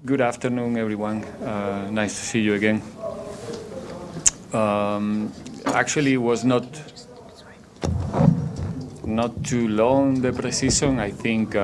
Good afternoon, everyone. Nice to see you again. Actually, it was not too long, the preseason. I think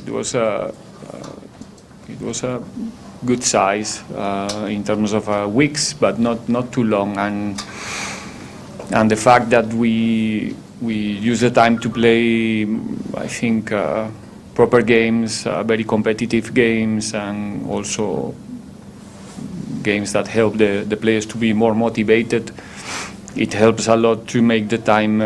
it was a good size in terms of weeks, but not too long. And the fact that we use the time to play, I think, proper games, very competitive games, and also games that help the players to be more motivated. It helps a lot to make the time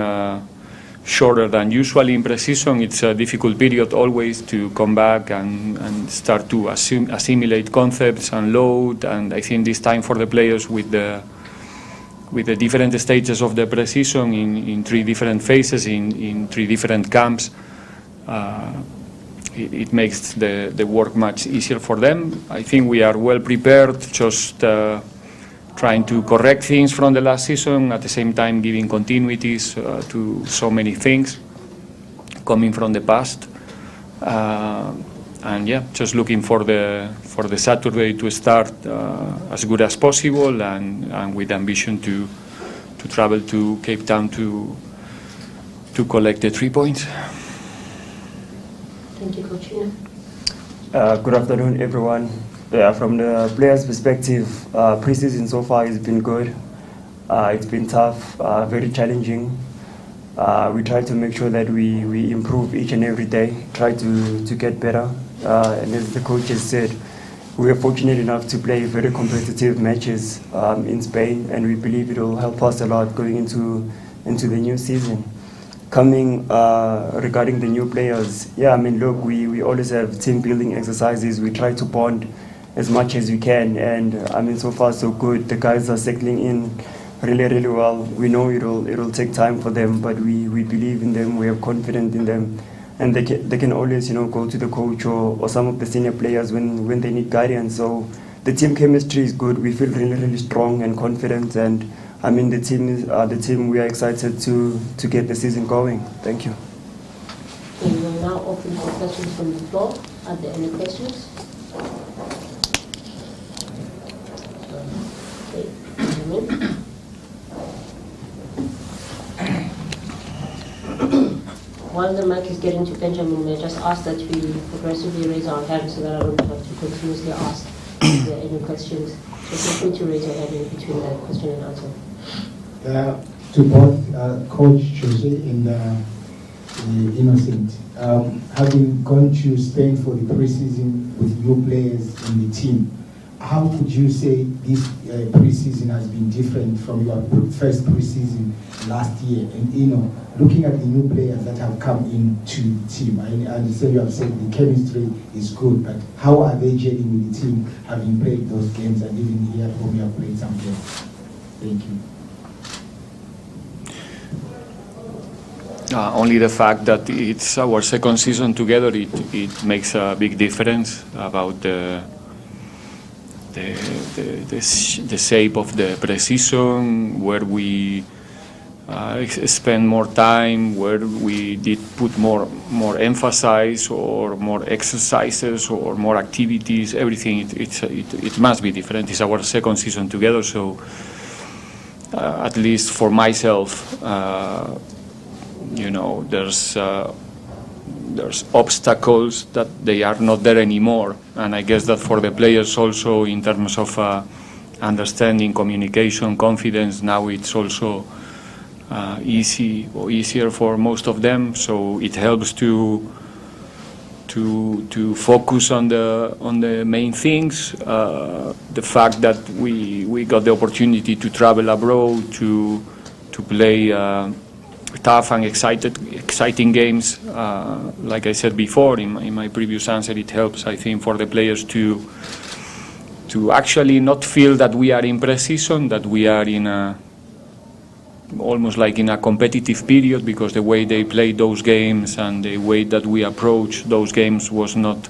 shorter than usually in preseason. It's a difficult period always to come back and start to assimilate concepts and load. And I think this time for the players with the different stages of the preseason in three different phases, in three different camps, it makes the work much easier for them. I think we are well prepared, just trying to correct things from the last season, at the same time giving continuities to so many things coming from the past. And yeah, just looking for the Saturday to start as good as possible, and with ambition to travel to Cape Town to collect the 3 points. Thank you, Coach. Good afternoon, everyone. From the players' perspective, preseason so far has been good. It's been tough, very challenging. We try to make sure that we improve each and every day, try to get better. And as the coaches said, we are fortunate enough to play very competitive matches in Spain, and we believe it will help us a lot going into the new season. Coming regarding the new players, yeah, I mean, look, we always have team building exercises. We try to bond as much as we can, and I mean, so far so good. The guys are settling in really well. We know it'll take time for them, but we believe in them. We have confidence in them, and they can always go to the coach or some of the senior players when they need guidance. So the team chemistry is good. We feel really strong and confident, and I mean, the team we are excited to get the season going. Thank you. We will now open for questions from the floor. Are there any questions? Okay. While the mic is getting to Benjamin, may I just ask that we progressively raise our hands so that I don't have to continuously ask if there are any questions. So feel free to raise your hand in between the question and answer. To both Coach José and Innocent, having gone to Spain for the preseason with new players in the team, how would you say this preseason has been different from your first preseason last year? And looking at the new players that have come into the team, I understand you have said the chemistry is good, but how are they gelling with the team, having played those games, and even here at home you have played some games? Thank you. Only the fact that it's our second season together, it makes a big difference about the shape of the preseason, where we spend more time, where we did put more emphasis or more exercises or more activities. Everything it must be different. It's our second season together, so at least for myself, there's obstacles that they are not there anymore, and I guess that for the players also, in terms of understanding, communication, confidence, now it's also easier for most of them. So it helps to focus on the main things. The fact that we got the opportunity to travel abroad to play tough and exciting games. Like I said before in my previous answer, it helps, I think, for the players to actually not feel that we are in preseason, that we are in almost like in a competitive period, because the way they played those games and the way that we approach those games was not.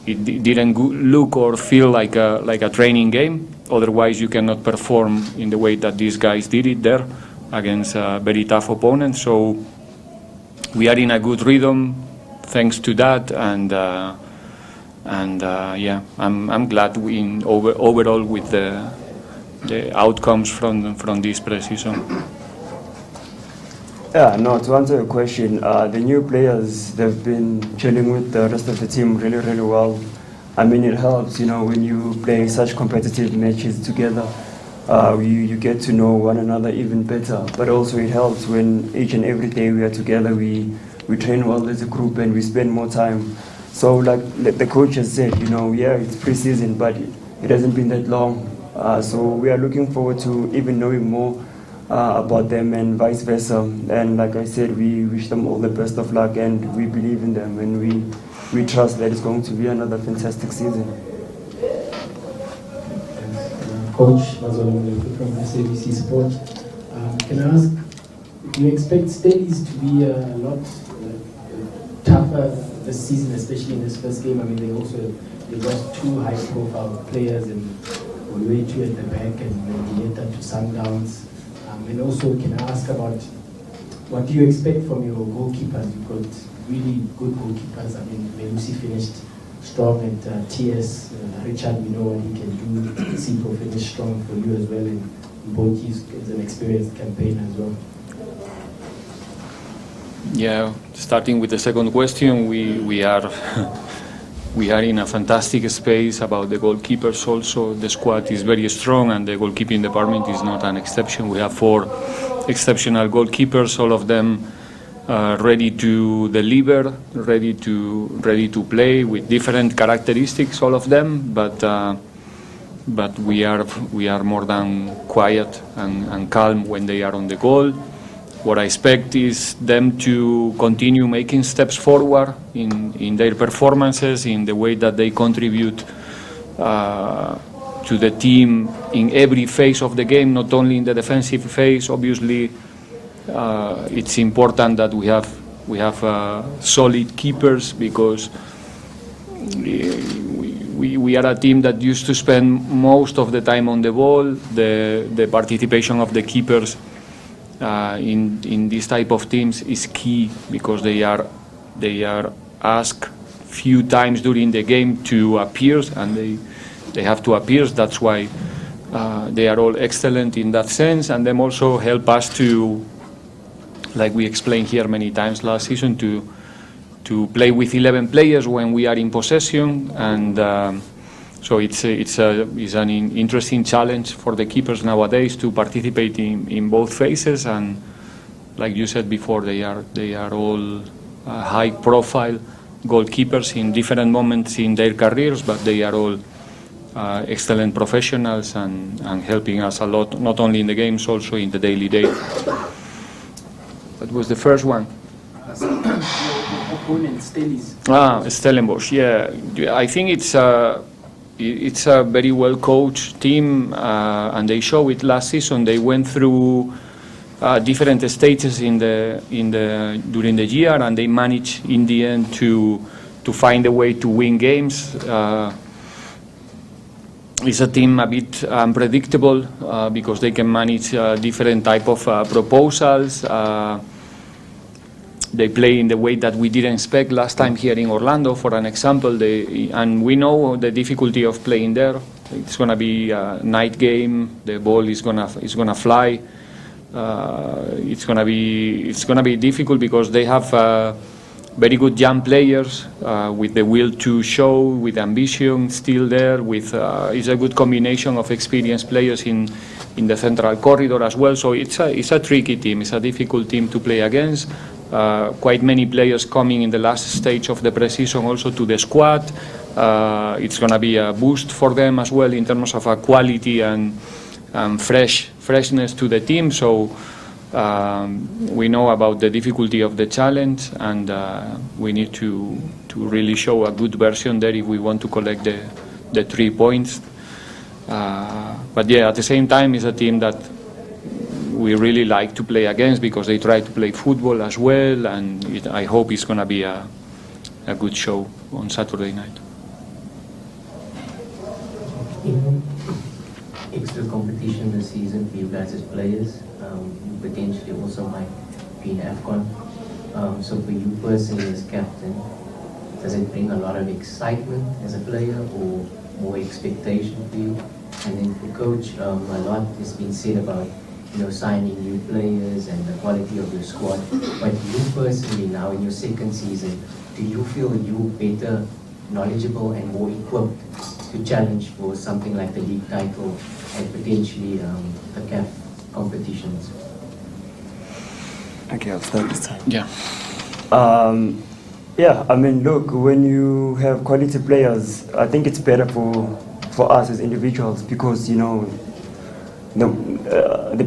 It didn't look or feel like a training game. Otherwise, you cannot perform in the way that these guys did it there against a very tough opponent. So we are in a good rhythm thanks to that, and yeah, I'm glad overall with the outcomes from this preseason. Yeah, no, to answer your question, the new players, they've been chilling with the rest of the team really, really well. I mean, it helps, when you play such competitive matches together, you get to know one another even better. But also it helps when each and every day we are together, we train well as a group and we spend more time. So like the coach has said, yeah, it's preseason, but it hasn't been that long. So we are looking forward to even knowing more about them and vice versa. And like I said, we wish them all the best of luck and we believe in them and we trust that it's going to be another fantastic season. Coach Mazolo from SABC Sport. Can I ask, do you expect studies to be a lot tougher this season, especially in this first game? I mean, they lost two high-profile players and Riveiro at the back and Dieta to Sundowns. And also, can I ask about what do you expect from your goalkeepers? You've got really good goalkeepers. I mean, Melusi finished strong at TS. Richard, we know what he can do. Sipo finished strong for you as well. And Mboki is an experienced campaigner as well. Yeah, starting with the second question, we are we are in a fantastic space about the goalkeepers also. The squad is very strong and the goalkeeping department is not an exception. We have 4 exceptional goalkeepers, all of them ready to deliver, ready to play with different characteristics, all of them, but we are more than quiet and calm when they are on the goal. What I expect is them to continue making steps forward in their performances, in the way that they contribute to the team in every phase of the game, not only in the defensive phase. Obviously, it's important that we have solid keepers, because we are a team that used to spend most of the time on the ball. The participation of the keepers in this type of teams is key, because they are asked few times during the game to appear, and they have to appear. That's why they are all excellent in that sense, and them also help us to, like we explained here many times last season, to play with 11 players when we are in possession, and so it's an interesting challenge for the keepers nowadays to participate in both phases. And like you said before, they are all high-profile goalkeepers in different moments in their careers, but they are all excellent professionals and helping us a lot, not only in the games, also in the daily day. What was the first one? Opponent, Stellis. Stellenbosch. Yeah, I think it's a very well coached team, and they showed it last season. They went through different stages during the year, and they managed in the end to find a way to win games. It's a team a bit unpredictable because they can manage different type of proposals. They play in the way that we didn't expect last time here in Orlando, for an example. And we know the difficulty of playing there. It's going to be a night game. The ball is gonna fly. It's gonna be difficult because they have very good young players with the will to show, with ambition still there. It's a good combination of experienced players in the central corridor as well. So it's a tricky team. It's a difficult team to play against. Quite many players coming in the last stage of the preseason also to the squad. It's going to be a boost for them as well in terms of quality and freshness to the team. So we know about the difficulty of the challenge, and we need to really show a good version there if we want to collect the 3 points. But yeah, at the same time, it's a team that we really like to play against because they try to play football as well, and I hope it's going to be a good show on Saturday night. Extra competition this season for you guys as players. You potentially also might be in AFCON. So for you personally as captain, does it bring a lot of excitement as a player or more expectation for you? And then for coach, a lot has been said about signing new players and the quality of your squad. But you personally now in your second season, do you feel you're better, knowledgeable and more equipped to challenge for something like the league title and potentially the CAF competitions? Okay, I'll start this time. Yeah. Yeah, I mean, look, when you have quality players, I think it's better for us as individuals because, the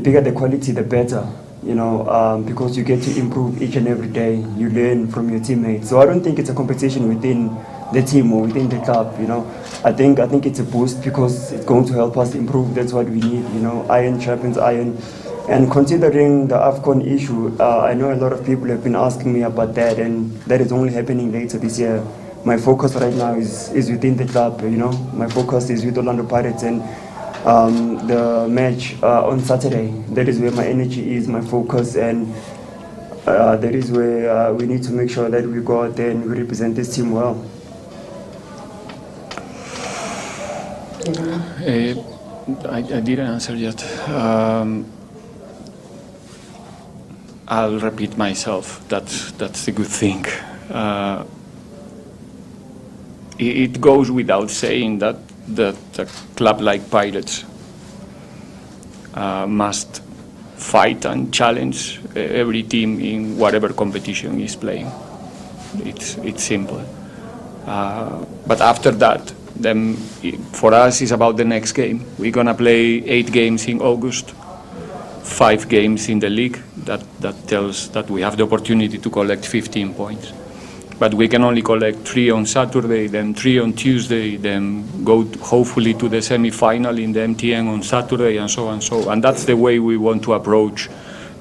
bigger the quality, the better, because you get to improve each and every day. You learn from your teammates. So I don't think it's a competition within the team or within the club, I think it's a boost because it's going to help us improve. That's what we need, iron sharpens iron. And considering the AFCON issue, I know a lot of people have been asking me about that, and that is only happening later this year. My focus right now is within the club, My focus is with Orlando Pirates and the match on Saturday. That is where my energy is, my focus, and that is where we need to make sure that we go out there and we represent this team well. I didn't answer yet. I'll repeat myself. That's the good thing. It goes without saying that a club like Pirates must fight and challenge every team in whatever competition is playing. It's simple. But after that, then for us it's about the next game. We're gonna play 8 games in August, 5 games in the league. That tells that we have the opportunity to collect 15 points. But we can only collect 3 on Saturday, then 3 on Tuesday, then go hopefully to the semi-final in the MTN on Saturday, and so on. And that's the way we want to approach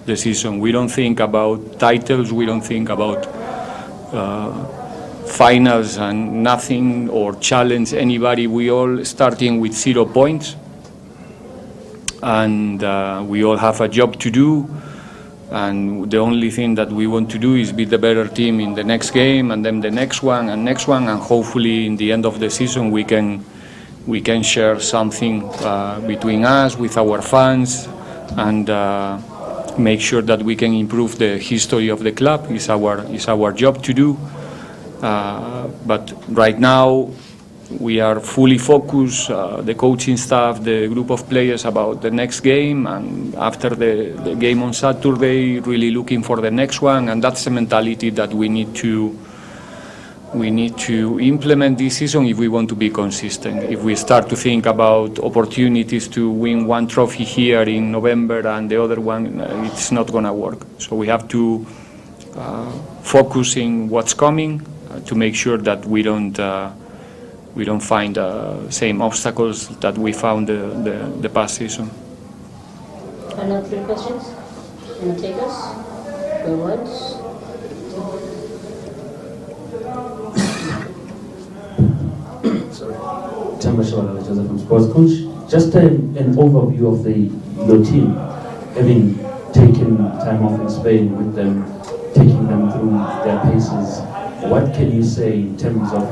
the season. We don't think about titles, we don't think about finals and nothing, or challenge anybody. We all starting with 0 points, and we all have a job to do. And the only thing that we want to do is be the better team in the next game, and then the next one, and hopefully in the end of the season we can share something between us, with our fans, and make sure that we can improve the history of the club. It's our job to do. But right now we are fully focused, the coaching staff, the group of players, about the next game, and after the game on Saturday, really looking for the next one. And that's the mentality that we need to implement this season if we want to be consistent. If we start to think about opportunities to win one trophy here in November and the other one, it's not going to work. So we have to focus in what's coming to make sure that we don't find same obstacles that we found the past season. Another 3 questions? Any takers? Going once? José from Sports Coach. Just an overview of your team, having taken time off in Spain with them, taking them through their paces. What can you say in terms of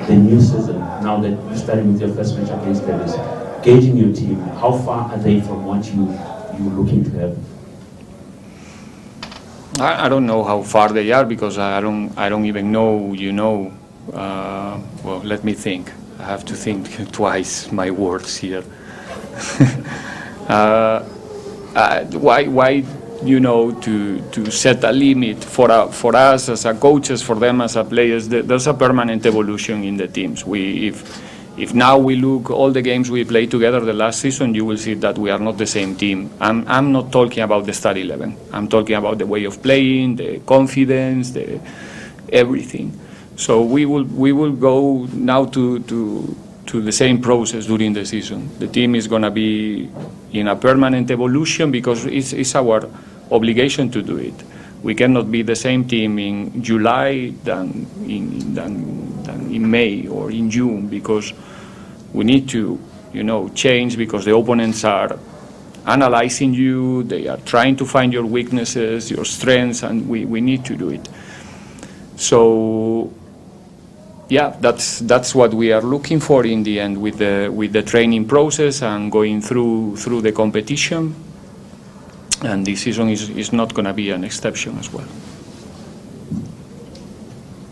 the new season, now that you're starting with your first match against Davis, gauging your team, how far are they from what you're looking to have? I don't know how far they are, because I don't even know, well, let me think. I have to think twice my words here. Why to set a limit for us as a coaches, for them as a players? There's a permanent evolution in the teams. If now we look all the games we played together the last season, you will see that we are not the same team. I'm not talking about the start 11. I'm talking about the way of playing, the confidence, everything. So we will go now to the same process during the season. The team is going to be in a permanent evolution because it's our obligation to do it. We cannot be the same team in July than in May or in June, because we need to, change, because the opponents are analyzing you, they are trying to find your weaknesses, your strengths, and we need to do it. So yeah, that's what we are looking for in the end with the training process and going through the competition. And this season is not going to be an exception as well.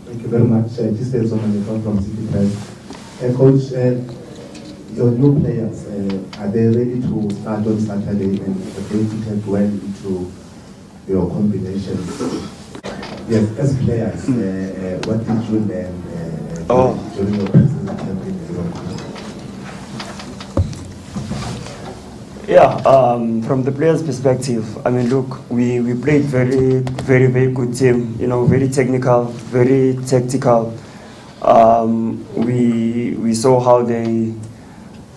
Thank you very much. This is from DStv Premiership. Coach, your new players, are they ready to start on Saturday and they fit well into your combination? Yes, as players, what did you learn during your preseason campaign? Yeah, from the players' perspective, I mean, look, we played very good team. You know, very technical, very tactical. We saw how they,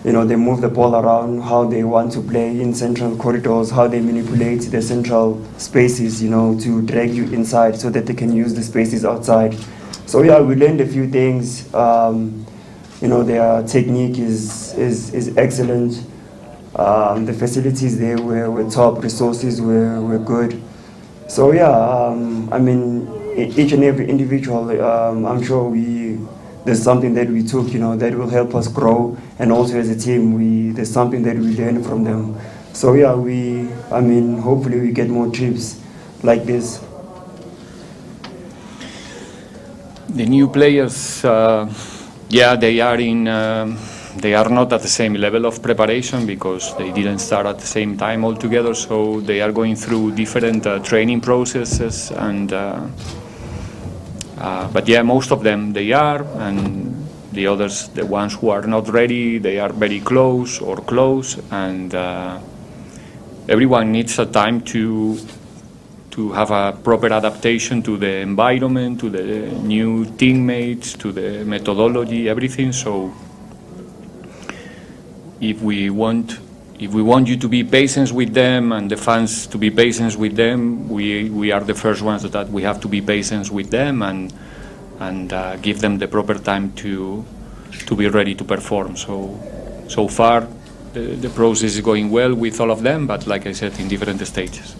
they move the ball around, how they want to play in central corridors, how they manipulate the central spaces, to drag you inside so that they can use the spaces outside. So yeah, we learned a few things. Their technique is excellent. The facilities there were top, resources were good. So yeah, I mean, each and every individual, I'm sure there's something that we took, that will help us grow, and also as a team, there's something that we learn from them. So yeah, hopefully we get more trips like this. The new players, they are not at the same level of preparation because they didn't start at the same time altogether. So they are going through different training processes, and but yeah, most of them they are, and the others, the ones who are not ready, they are very close, and everyone needs a time to have a proper adaptation to the environment, to the new teammates, to the methodology, everything. So if we want you to be patient with them and the fans to be patient with them, we are the first ones that we have to be patient with them and give them the proper time to be ready to perform. So far the process is going well with all of them, but like I said, in different stages.